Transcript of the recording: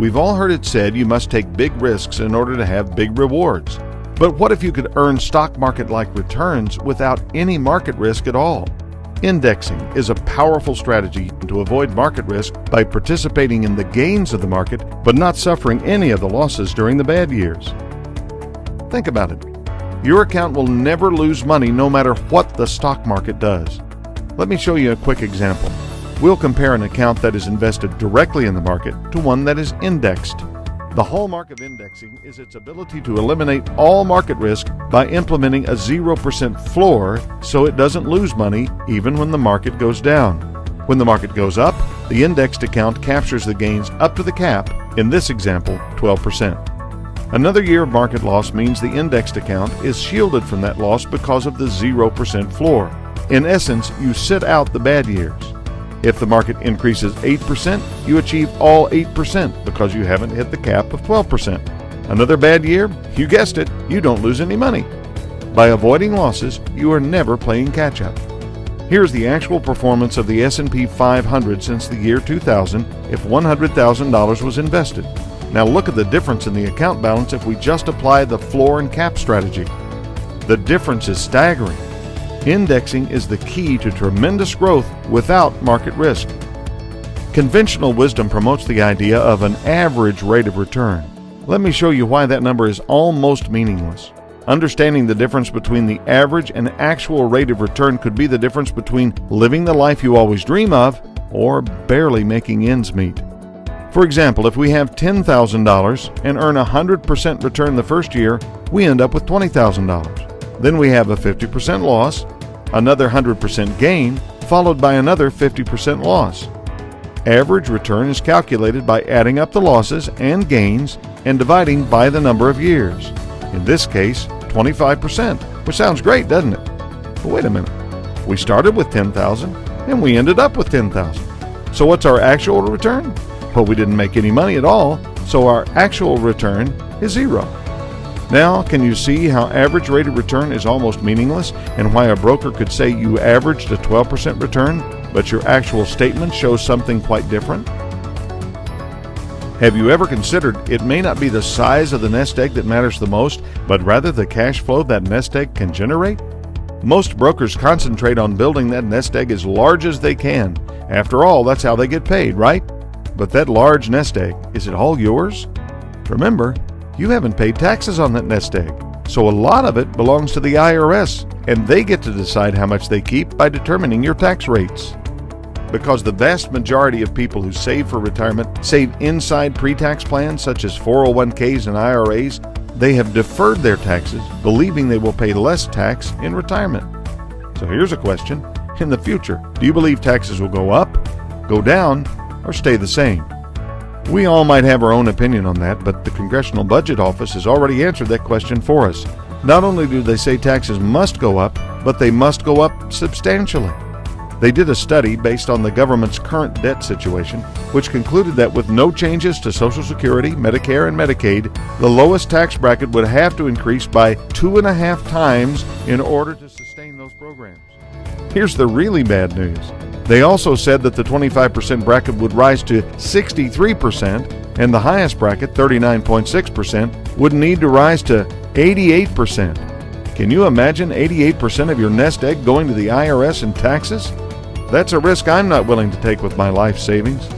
We've all heard it said you must take big risks in order to have big rewards. But what if you could earn stock market-like returns without any market risk at all? Indexing is a powerful strategy to avoid market risk by participating in the gains of the market but not suffering any of the losses during the bad years. Think about it. Your account will never lose money no matter what the stock market does. Let me show you a quick example. We'll compare an account that is invested directly in the market to one that is indexed. The hallmark of indexing is its ability to eliminate all market risk by implementing a 0% floor so it doesn't lose money even when the market goes down. When the market goes up, the indexed account captures the gains up to the cap, in this example, 12%. Another year of market loss means the indexed account is shielded from that loss because of the 0% floor. In essence, you sit out the bad years. If the market increases 8%, you achieve all 8% because you haven't hit the cap of 12%. Another bad year, you guessed it, you don't lose any money. By avoiding losses, you are never playing catch-up. Here's the actual performance of the S&P 500 since the year 2000 if $100,000 was invested. Now look at the difference in the account balance if we just apply the floor and cap strategy. The difference is staggering. Indexing is the key to tremendous growth without market risk. Conventional wisdom promotes the idea of an average rate of return. Let me show you why that number is almost meaningless. Understanding the difference between the average and actual rate of return could be the difference between living the life you always dream of or barely making ends meet. For example, if we have $10,000 and earn 100% return the first year, we end up with $20,000. Then we have a 50% loss, another 100% gain, followed by another 50% loss. Average return is calculated by adding up the losses and gains and dividing by the number of years. In this case, 25%, which sounds great, doesn't it? But wait a minute. We started with $10,000 and we ended up with $10,000. So what's our actual return? Well, we didn't make any money at all, so our actual return is zero. Now, can you see how average rate of return is almost meaningless and why a broker could say you averaged a 12% return, but your actual statement shows something quite different? Have you ever considered it may not be the size of the nest egg that matters the most, but rather the cash flow that nest egg can generate? Most brokers concentrate on building that nest egg as large as they can. After all, that's how they get paid, right? But that large nest egg, is it all yours? Remember, you haven't paid taxes on that nest egg, so a lot of it belongs to the IRS, and they get to decide how much they keep by determining your tax rates. Because the vast majority of people who save for retirement save inside pre-tax plans such as 401ks and IRAs, they have deferred their taxes, believing they will pay less tax in retirement. So here's a question. In the future, do you believe taxes will go up, go down, or stay the same? We all might have our own opinion on that, but the Congressional Budget Office has already answered that question for us. Not only do they say taxes must go up, but they must go up substantially. They did a study based on the government's current debt situation, which concluded that with no changes to Social Security, Medicare, and Medicaid, the lowest tax bracket would have to increase by 2.5 times in order to sustain those programs. Here's the really bad news. They also said that the 25% bracket would rise to 63%, and the highest bracket, 39.6%, would need to rise to 88%. Can you imagine 88% of your nest egg going to the IRS in taxes? That's a risk I'm not willing to take with my life savings.